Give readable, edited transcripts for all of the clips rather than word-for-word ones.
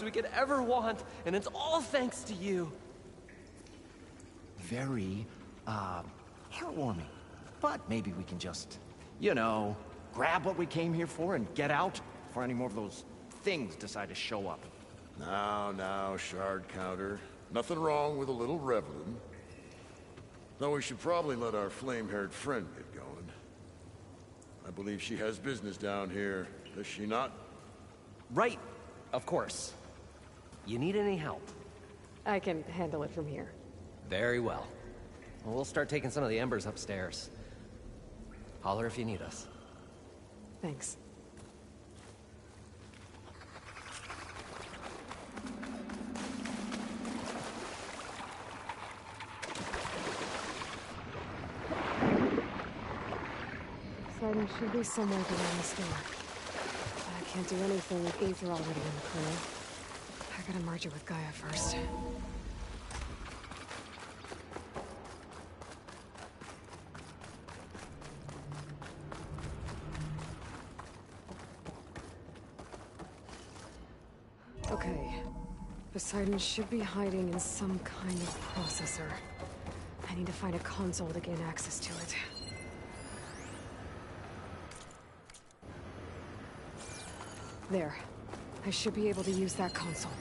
we could ever want, and it's all thanks to you. Very, heartwarming. But maybe we can just, you know, grab what we came here for and get out before any more of those things decide to show up. Now, shard counter. Nothing wrong with a little reveling. Though we should probably let our flame-haired friend get going. I believe she has business down here, does she not? Right, of course. You need any help? I can handle it from here. Very well. We'll start taking some of the embers upstairs. Holler if you need us. Thanks. Poseidon should be somewhere around this door. I can't do anything with Aether already in the crew. I gotta merge it with Gaia first. Okay. Poseidon should be hiding in some kind of processor. I need to find a console to gain access to it. There. I should be able to use that console.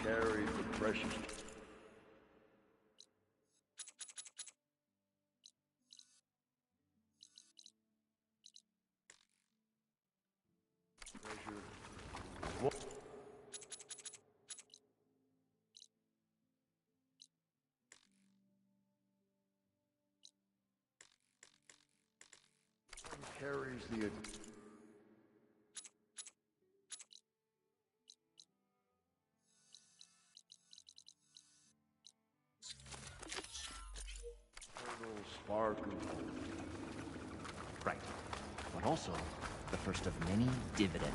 Carries the precious. Carries the. Sparkle. Right. But also, the first of many dividends.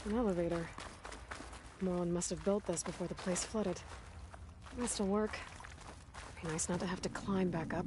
An elevator. Moreland must have built this before the place flooded. It'll still work. Be nice not to have to climb back up.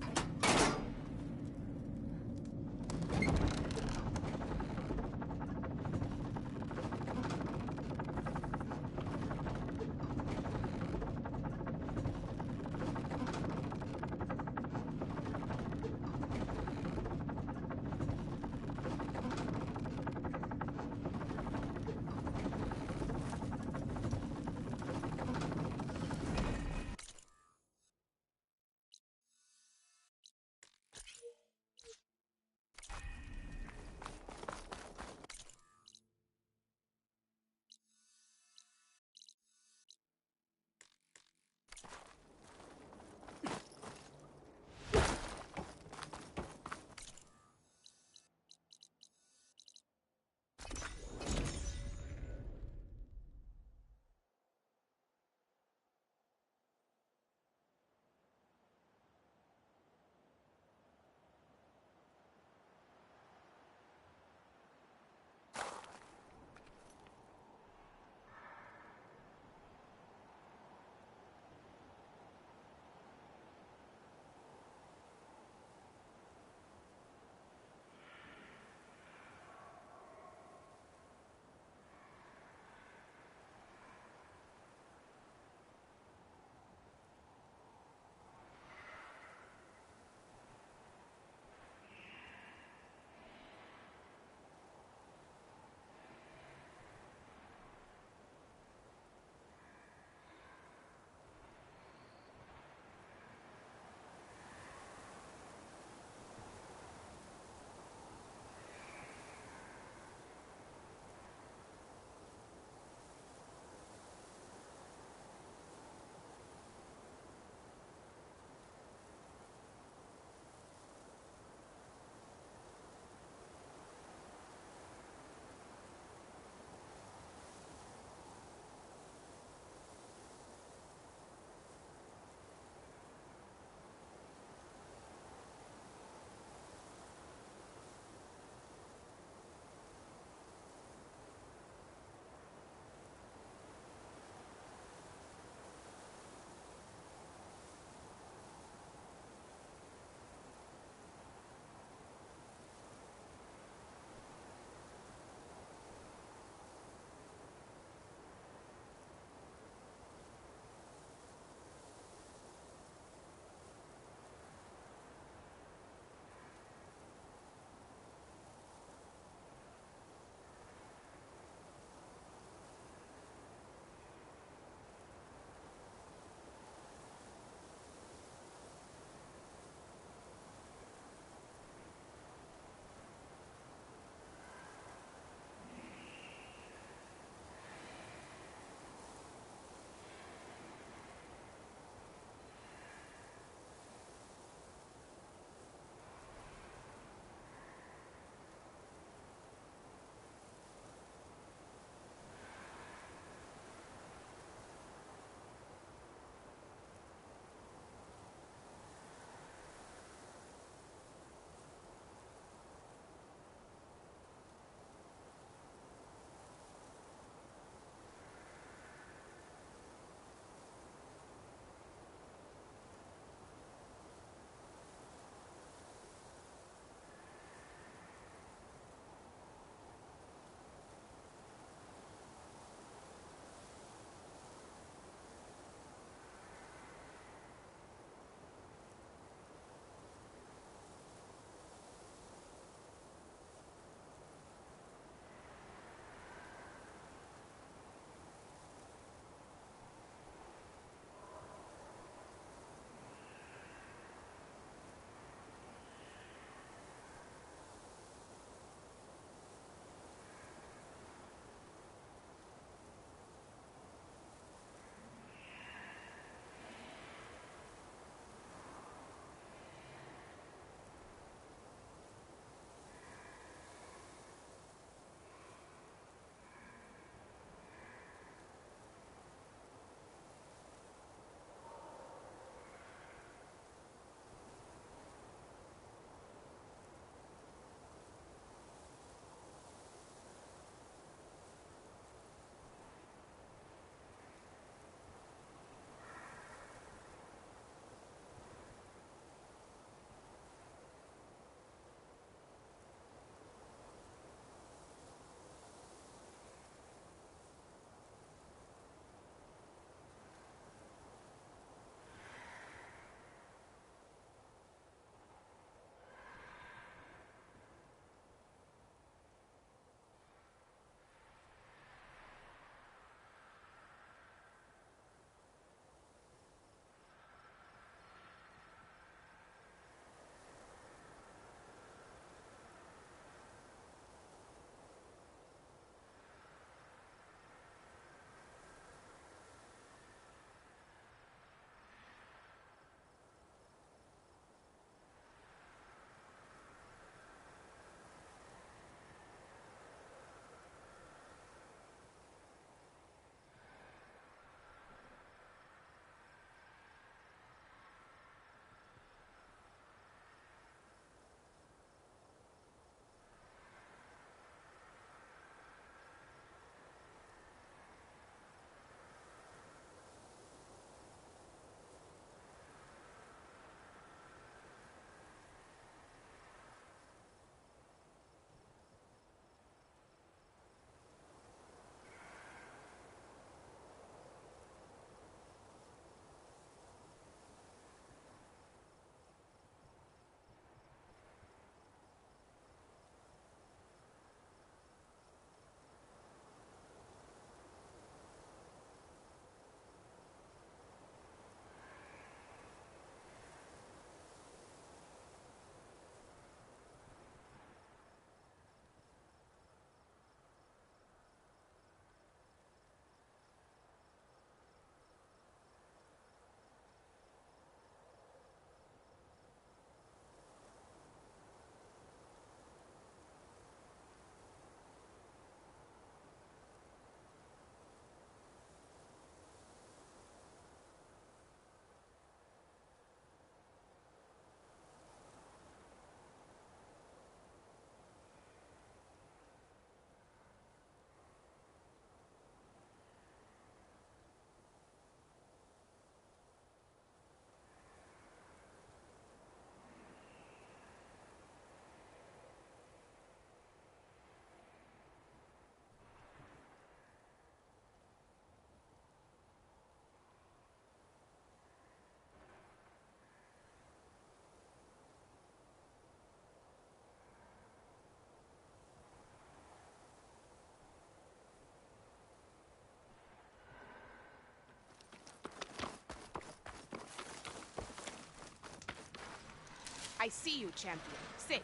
I see you, champion. Sit.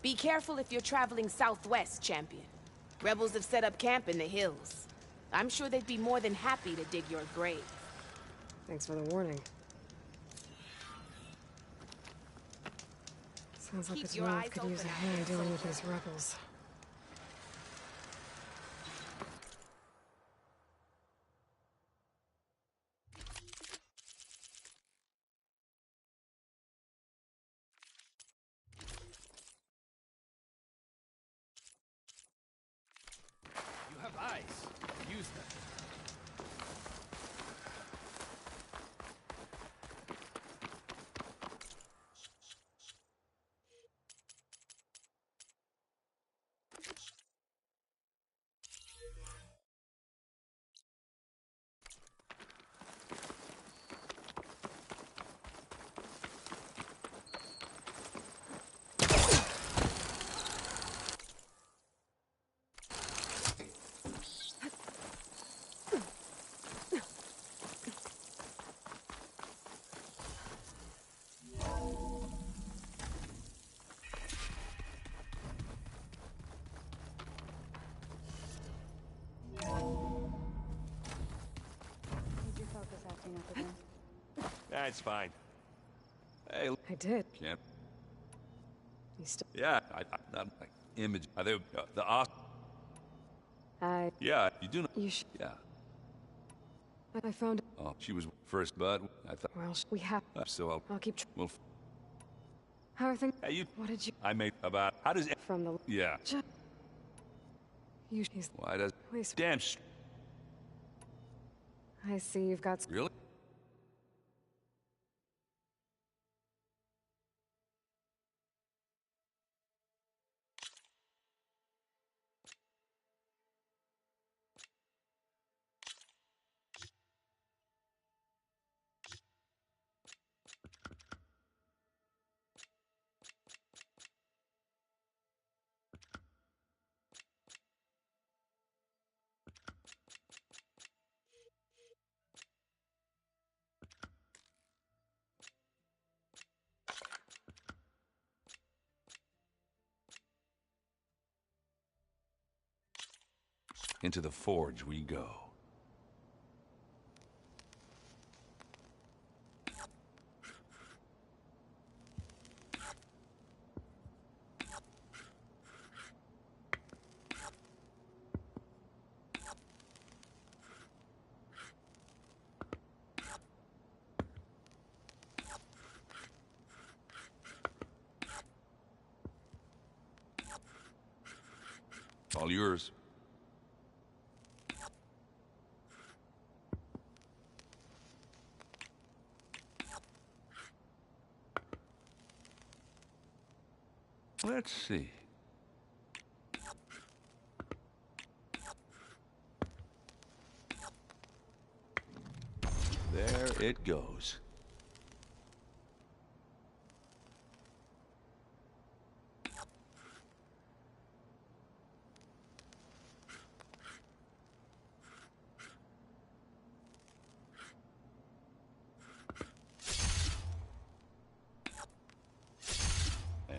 Be careful if you're traveling southwest, champion. Rebels have set up camp in the hills. I'm sure they'd be more than happy to dig your grave. Thanks for the warning. Sounds like Keep this your world eyes could use a open out hand there, dealing with soldier. these rebels. You have eyes. Use them. Did your focus acting up again? That's fine. Hey, I did. champ. You still... Yeah, not like image. The yeah, you do know. You should... Yeah. I found... Oh, she was first, but I thought. Well, we have... So I'll keep... we'll. How are things... Hey, you. What did you... I made about. How does it? From the... Yeah. You... He's... Why does? Please... Damn. I see you've got... Really? Into the forge we go. All yours. Let's see. There it goes.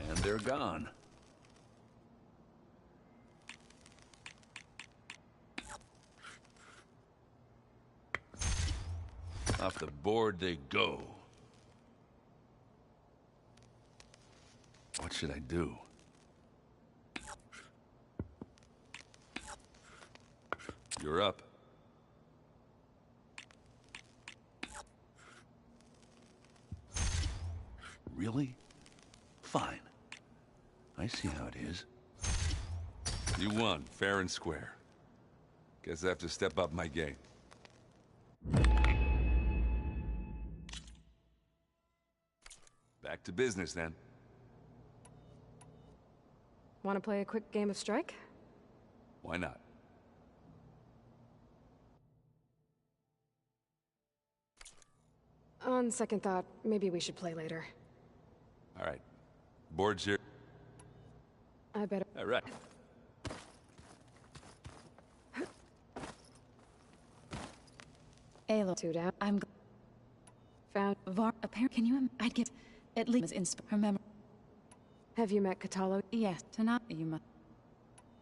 And they're gone. Off the board they go. What should I do? You're up. Really? Fine. I see how it is. You won, fair and square. Guess I have to step up my game. Back to business, then. Want to play a quick game of strike? Why not? On second thought, maybe we should play later. All right. Board's here. I better... All right. Alo, Two down. I'm... found... Can you... I'd give... At least her memory. Have you met Katalo? Yes, tonight you must...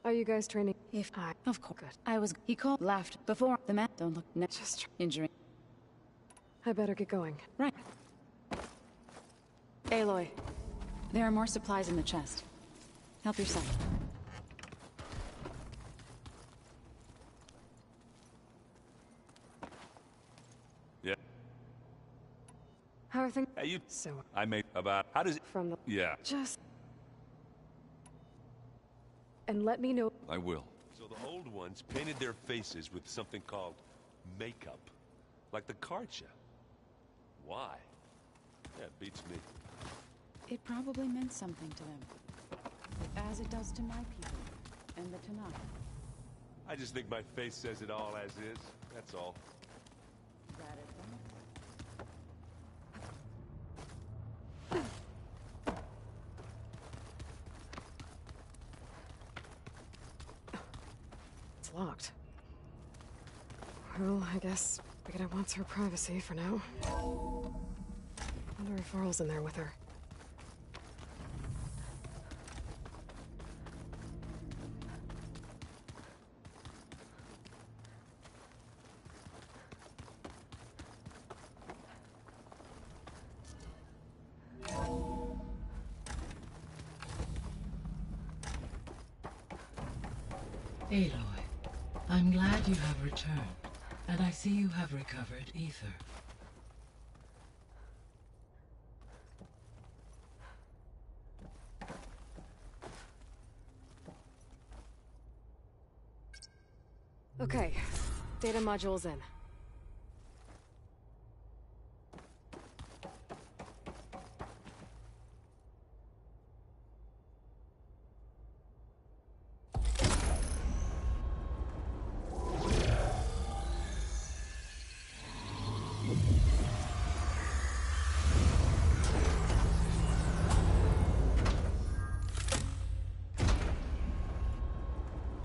Are you guys training? If I... Of course. Good. I was... He called, laughed. Before the man... Don't look... Just... Injury. I better get going. Right. Aloy. There are more supplies in the chest. Help yourself. Yeah. How are things? Hey, you... So... I made about... How does it... From the... Yeah, Just... And let me know... I will. So the old ones painted their faces with something called makeup. Like the card show. Why? Yeah, beats me. It probably meant something to them. As it does to my people. And the Tanakh. I just think my face says it all as is. That's all. That is It's locked. Well, I guess Rita wants her privacy for now. Wonder if Earl's in there with her. Aloy, I'm glad you have returned, and I see you have recovered ether. Okay, data module's in.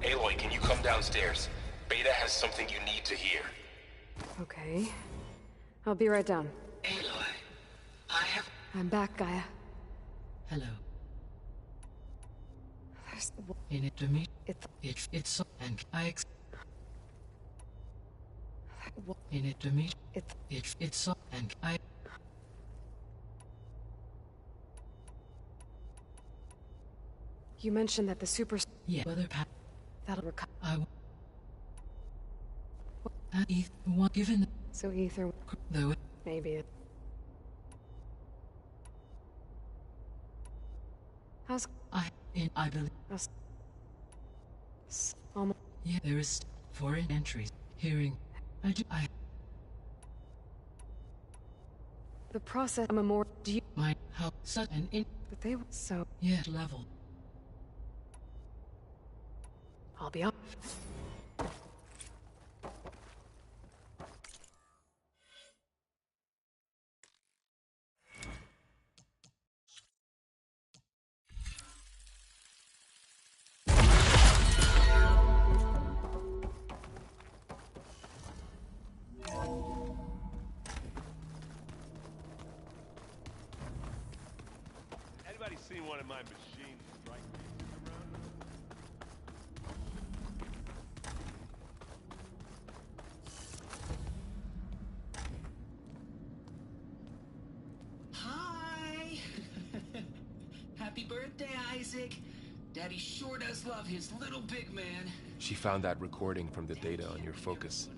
Aloy, can you come downstairs? Beta has something you need to hear. Okay. I'll be right down. Aloy, I have... I'm back, Gaia. Hello. There's... In it to meet... It's... It's so... And I... In it to meet... It's so... And I... You mentioned that the super... Yeah, whether... That'll recover... Ether one given... So Ether... Though... Maybe it... How's... I believe... Almost... Yeah, there is... Foreign entries. Hearing... The process... I'm a more... Do you... My... How... Such an in... But they were... So... Yeah, level. I'll be up. Anybody seen one of my machines strike pieces around? Hi! Happy birthday, Isaac. Daddy sure does love his little big man. She found that recording from the data on your focus.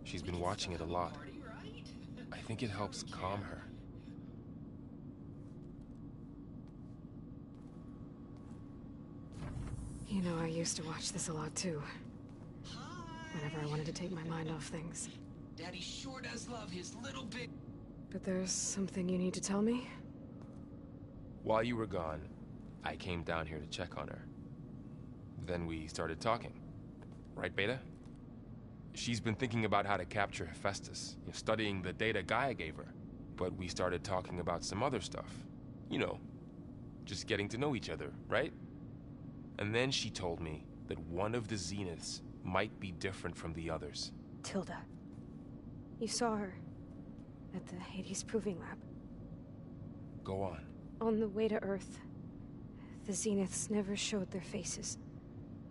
She's been watching it a lot. I think it helps calm her. You know, I used to watch this a lot too. Whenever I wanted to take my mind off things. Daddy sure does love his little big... But there's something you need to tell me? While you were gone, I came down here to check on her. Then we started talking. Right, Beta? She's been thinking about how to capture Hephaestus, studying the data Gaia gave her. But we started talking about some other stuff. You know, just getting to know each other, right? And then she told me that one of the Zeniths might be different from the others. Tilda. You saw her. at the Hades Proving Lab. Go on. On the way to Earth, the Zeniths never showed their faces.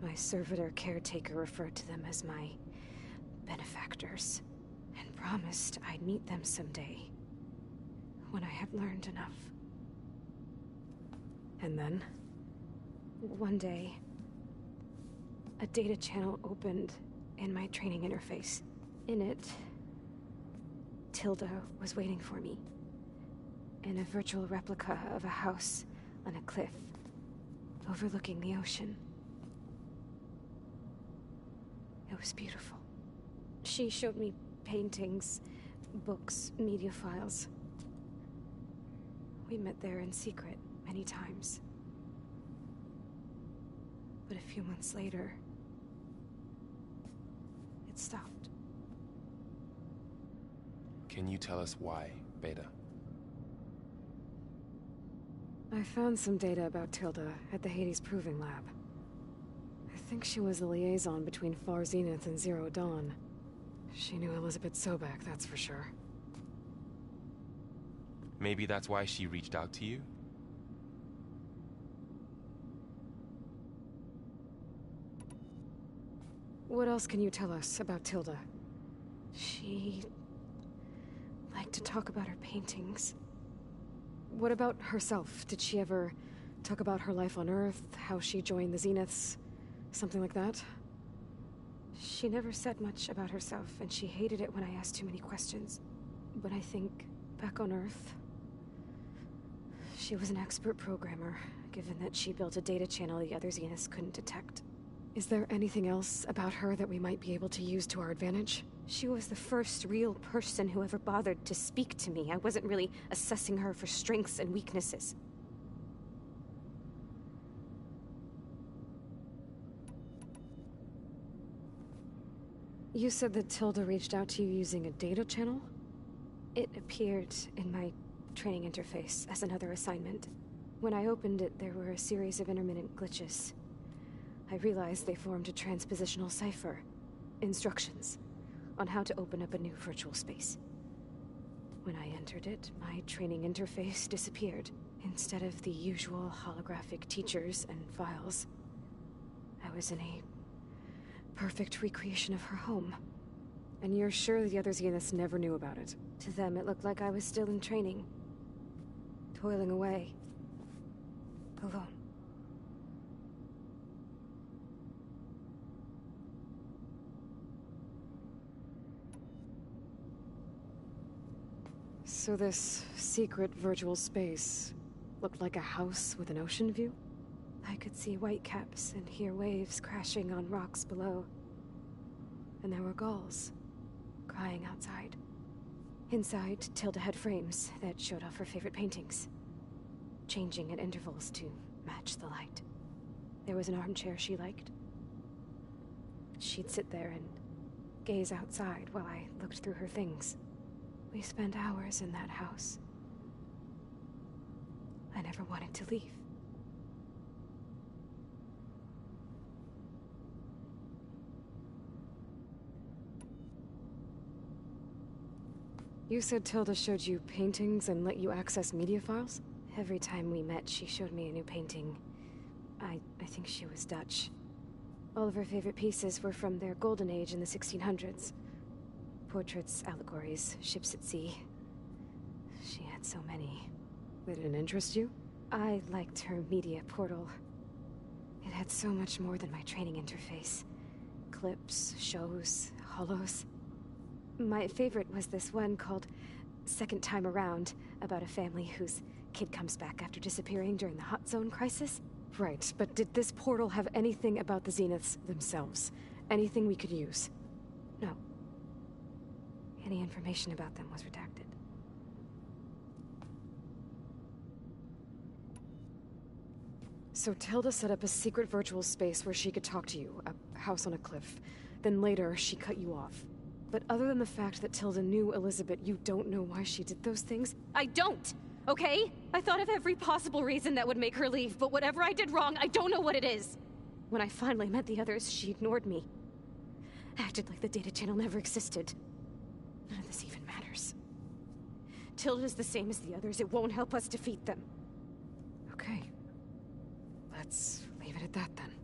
My servitor caretaker referred to them as my benefactors, and promised I'd meet them someday, when I had learned enough. And then, one day, a data channel opened in my training interface. In it, Tilda was waiting for me, in a virtual replica of a house on a cliff, overlooking the ocean. It was beautiful. She showed me paintings, books, media files. We met there in secret many times. But a few months later, it stopped. Can you tell us why, Beta? I found some data about Tilda at the Hades Proving Lab. I think she was the liaison between Far Zenith and Zero Dawn. She knew Elizabeth Sobek, that's for sure. Maybe that's why she reached out to you? What else can you tell us about Tilda? She liked to talk about her paintings. What about herself? Did she ever talk about her life on Earth, how she joined the Zeniths, something like that? She never said much about herself, and she hated it when I asked too many questions. But I think, back on Earth, she was an expert programmer, given that she built a data channel the other Zeniths couldn't detect. Is there anything else about her that we might be able to use to our advantage? She was the first real person who ever bothered to speak to me. I wasn't really assessing her for strengths and weaknesses. You said that Tilda reached out to you using a data channel? It appeared in my training interface as another assignment. When I opened it, there were a series of intermittent glitches. I realized they formed a transpositional cipher. Instructions on how to open up a new virtual space. When I entered it, my training interface disappeared. Instead of the usual holographic teachers and files, I was in a perfect recreation of her home. And you're sure the other Zeniths never knew about it? To them, it looked like I was still in training. Toiling away. Alone. So this secret virtual space looked like a house with an ocean view? I could see whitecaps and hear waves crashing on rocks below. And there were gulls crying outside. Inside, Tilda had frames that showed off her favorite paintings, changing at intervals to match the light. There was an armchair she liked. She'd sit there and gaze outside while I looked through her things. We spent hours in that house. I never wanted to leave. You said Tilda showed you paintings and let you access media files? Every time we met, she showed me a new painting. I think she was Dutch. All of her favorite pieces were from their golden age in the 1600s. Portraits, allegories, ships at sea. She had so many. They didn't interest you? I liked her media portal. It had so much more than my training interface. Clips, shows, holos. My favorite was this one called Second Time Around, about a family whose kid comes back after disappearing during the Hot Zone crisis. Right, but did this portal have anything about the Zeniths themselves? Anything we could use? No. Any information about them was redacted. So Tilda set up a secret virtual space where she could talk to you, a house on a cliff. Then later, she cut you off. But other than the fact that Tilda knew Elizabeth, you don't know why she did those things? I don't! Okay? I thought of every possible reason that would make her leave, but whatever I did wrong, I don't know what it is. When I finally met the others, she ignored me. Acted like the data channel never existed. None of this even matters. Matilda's the same as the others, it won't help us defeat them. Okay. Let's leave it at that then.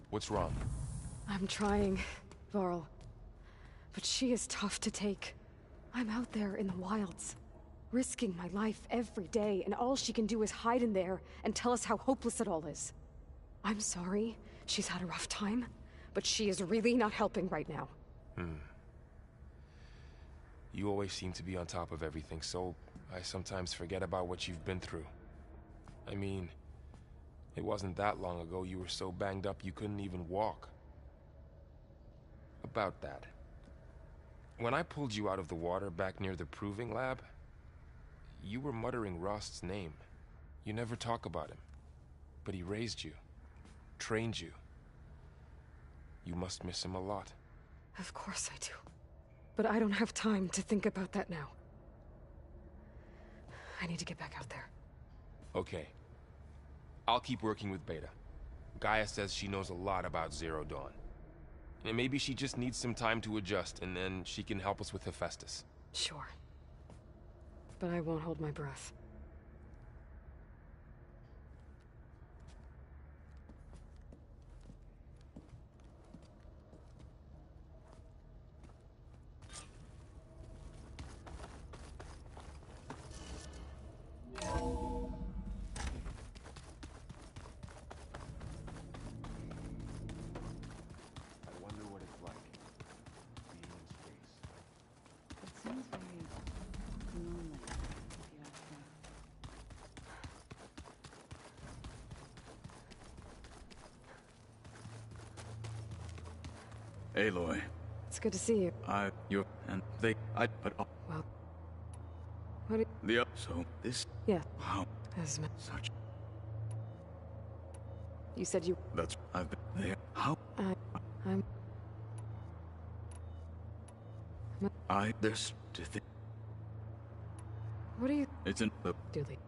What's wrong? I'm trying, Varl. But she is tough to take. I'm out there in the wilds, risking my life every day, and all she can do is hide in there and tell us how hopeless it all is. I'm sorry, she's had a rough time, but she is really not helping right now. You always seem to be on top of everything, so I sometimes forget about what you've been through. I mean, it wasn't that long ago you were so banged up you couldn't even walk. About that. When I pulled you out of the water back near the proving lab, you were muttering Rost's name. You never talk about him. But he raised you, trained you. You must miss him a lot. Of course I do. But I don't have time to think about that now. I need to get back out there. Okay. I'll keep working with Beta. Gaia says she knows a lot about Zero Dawn. And maybe she just needs some time to adjust, and then she can help us with Hephaestus. Sure. But I won't hold my breath. Aloy. It's good to see you. You, and they, but, Well... What do so, this... Yeah. How? As such... You said you... That's... I've been there. How? I'm... There's... to think... What are you... It's in the... Dooley.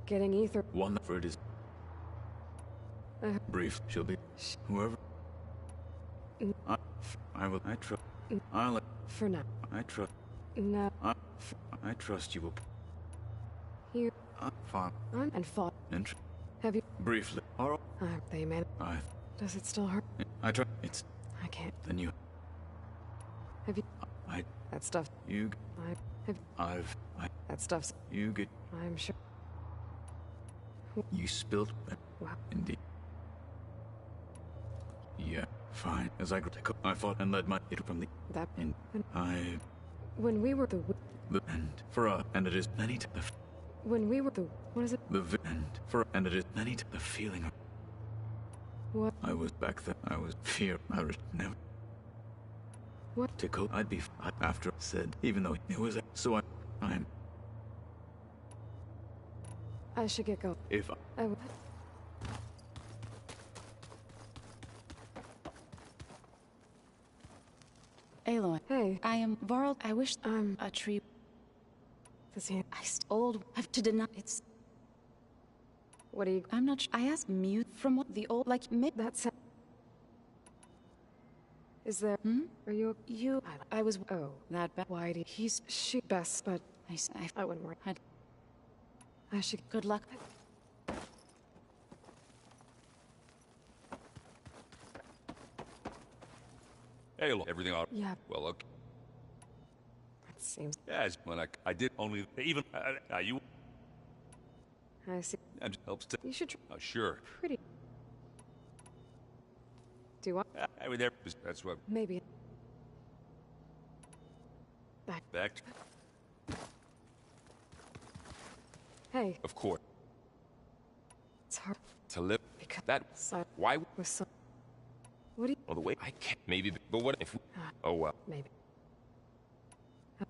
Getting ether... One for it is... brief, she'll be... Whoever... I will... I trust... I'll... For now. I trust... No. I trust you will... You... Fine. And fought. Have you... Briefly. They made... Does it still hurt? I try... It's... I can't. Then you... Have you... That stuff... You... That stuff's... You get... I'm sure... You spilled... Wow. Indeed. Yeah, fine. As I fought and led my... It from the... That... And When we were the end for and it is many to the... When we were the... What is it? The end for and it is many to the feeling of... What? I was back then. I was fear. I was never... What? To cope, I'd be... After said, even though it was... So I'm... I should get going. If I would... Aloy. Hey. I am Varl. I wish I'm a tree. This hand. Old. I've to deny it's. What are you? I'm not. I asked mute from what the old like me. That's. Is there? Are you? You. I was. Oh, that bad. Why do she best? But I wouldn't worry. I should. Good luck. Hey, look, everything all... Yeah. Well, okay. It seems... Yeah, when I did only... Even... you... I see. That helps to... You should try... Oh, sure. Pretty... Do what? I mean, that's what... Maybe... Back... Hey. Of course. It's hard... To live... Because... That... So... Why... With some... What do you... Well, the way... I can't... Maybe... But what if... Oh, well. Maybe.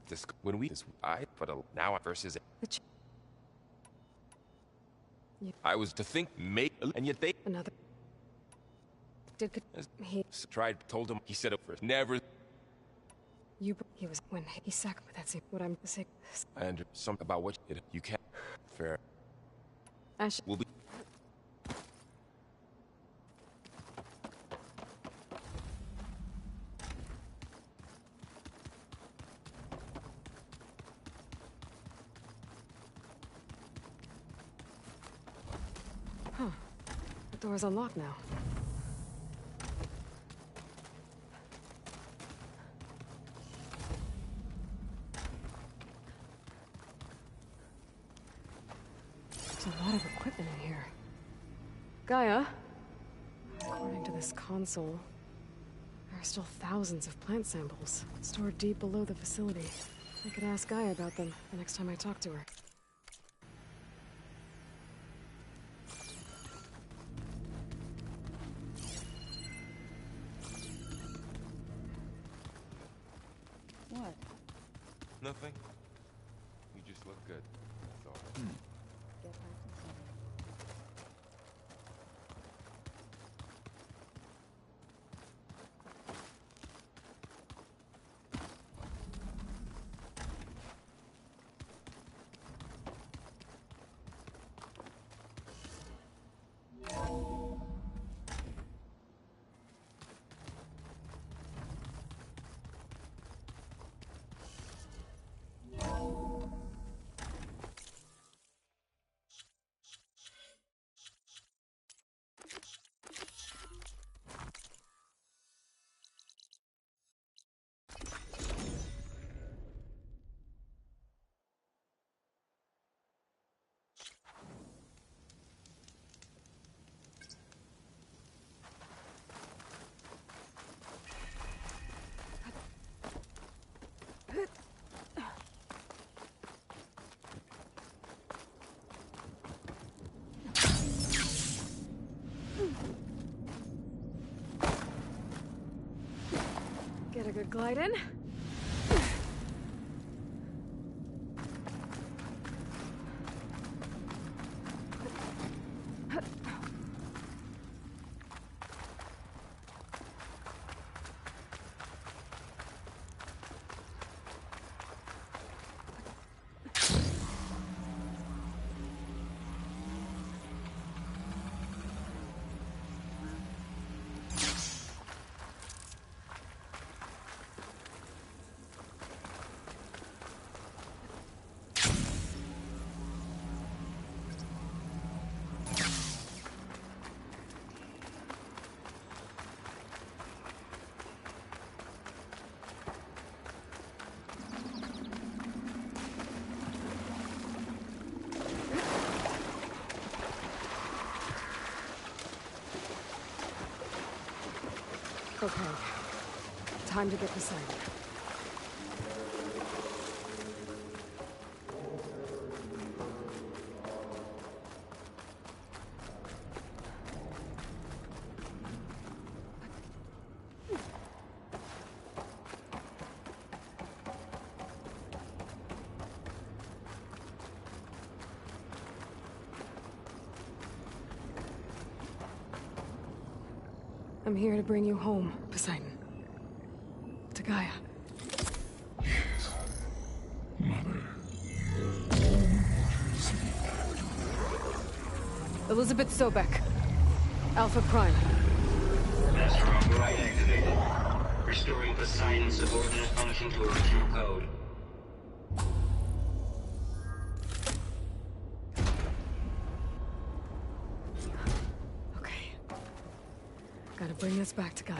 This... When we... But now versus... Yeah. I was to think... And yet they... Another... Did... He... Tried... Told him... He said it first. Never... He was when he sacked, but that's what I'm saying. And some about what you can't. Fair. Ash. Will be. Huh. The door's unlocked now. There's a lot of equipment in here. Gaia? According to this console, there are still thousands of plant samples stored deep below the facility. I could ask Gaia about them the next time I talk to her. What? Nothing. You just look good. That's all. Get back inside. Get a good glide in. Okay. Time to get beside it. I'm here to bring you home, Poseidon. To Gaia. Mother. Elizabeth Sobek. Alpha Prime. Master override activated. Restoring Poseidon's subordinate function to original code. Okay. Gotta bring this back to Gaia.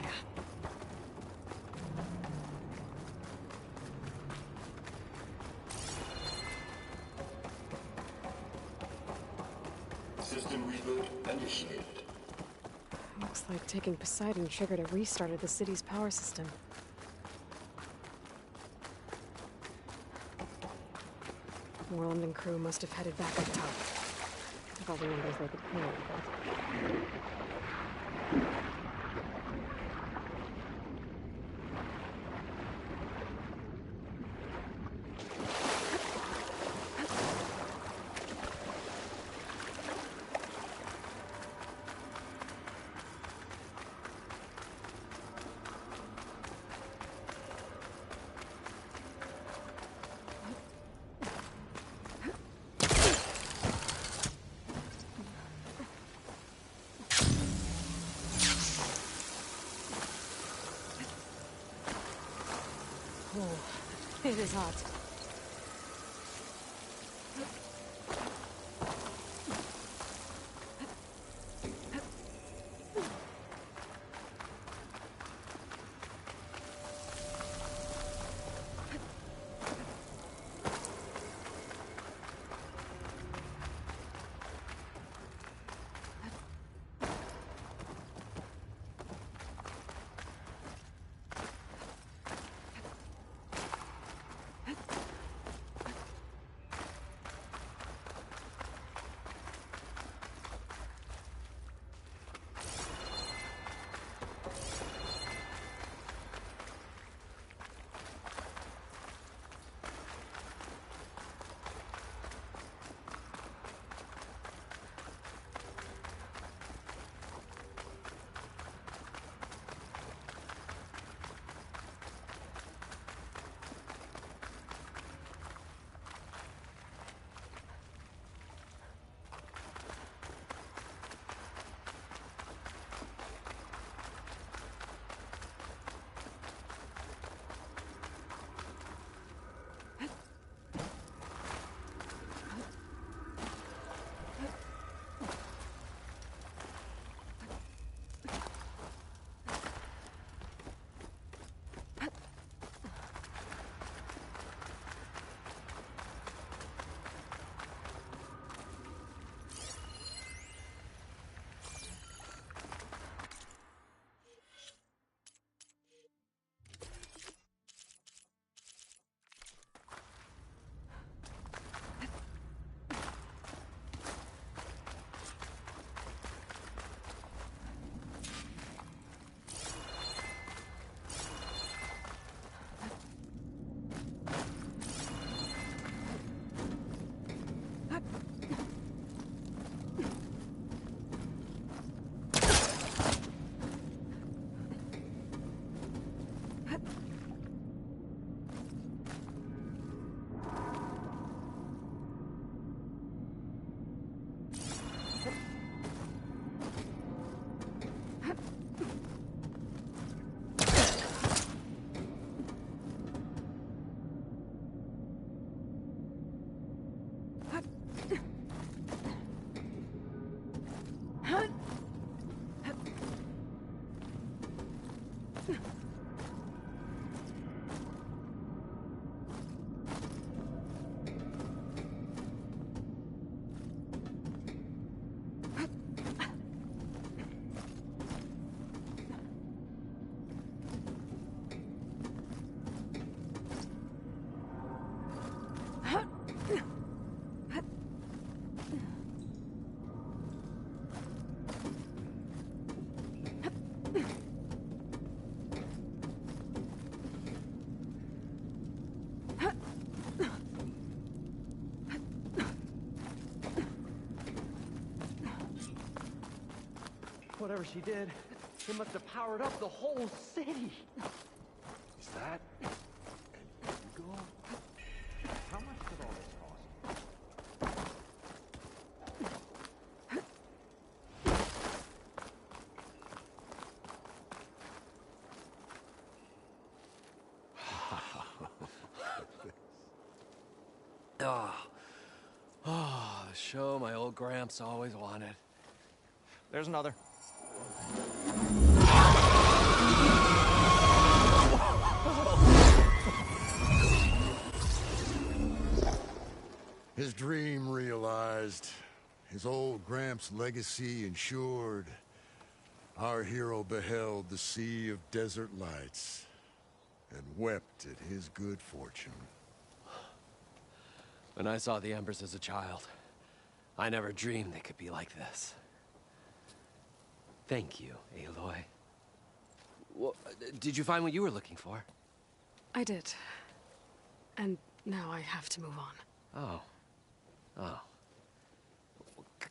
System reboot initiated. Looks like taking Poseidon triggered a restart of the city's power system. Moreland and crew must have headed back up top. Took all the numbers they could handle, but... It is hot. Whatever she did, it must have powered up the whole city. Is that? And here you go. How much did all this Oh, the show my old Gramps always wanted. There's another. His dream realized. His old Gramps' legacy ensured. Our hero beheld the sea of desert lights and wept at his good fortune. When I saw the embers as a child, I never dreamed they could be like this. Thank you, Aloy. Well, did you find what you were looking for? I did. And now I have to move on. Oh. Oh.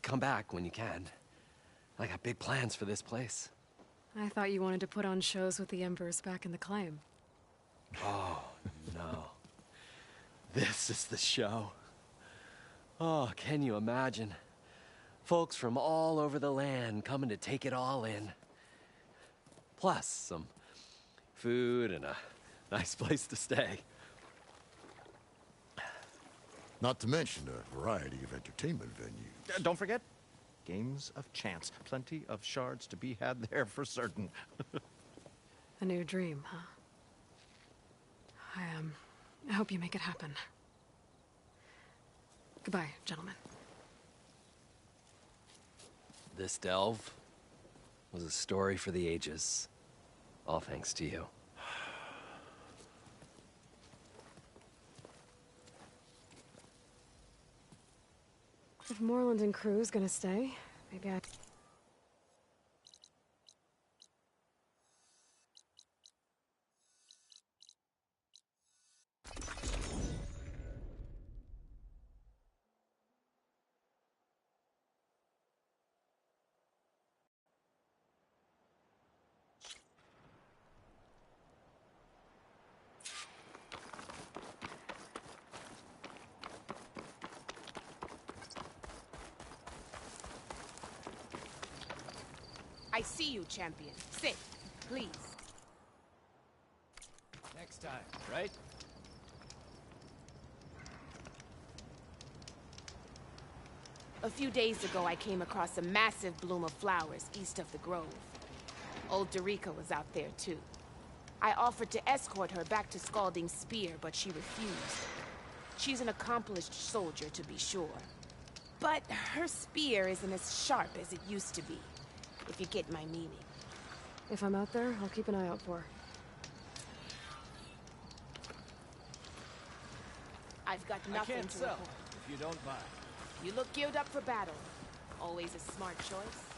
Come back when you can. I got big plans for this place. I thought you wanted to put on shows with the Embers back in the claim. Oh, no. This is the show. Oh, can you imagine? Folks from all over the land coming to take it all in. Plus, some food and a nice place to stay. Not to mention a variety of entertainment venues. Don't forget, games of chance. Plenty of shards to be had there for certain. A new dream, huh? I hope you make it happen. Goodbye, gentlemen. This delve was a story for the ages. All thanks to you. If Moreland and crew's gonna stay, maybe I... I see you, champion. Sit, please. Next time, right? A few days ago, I came across a massive bloom of flowers east of the grove. Old Dorica was out there, too. I offered to escort her back to Scalding's Spear, but she refused. She's an accomplished soldier, to be sure. But her spear isn't as sharp as it used to be, if you get my meaning. If I'm out there, I'll keep an eye out for her. I've got nothing to report. if you don't buy. You look geared up for battle. Always a smart choice.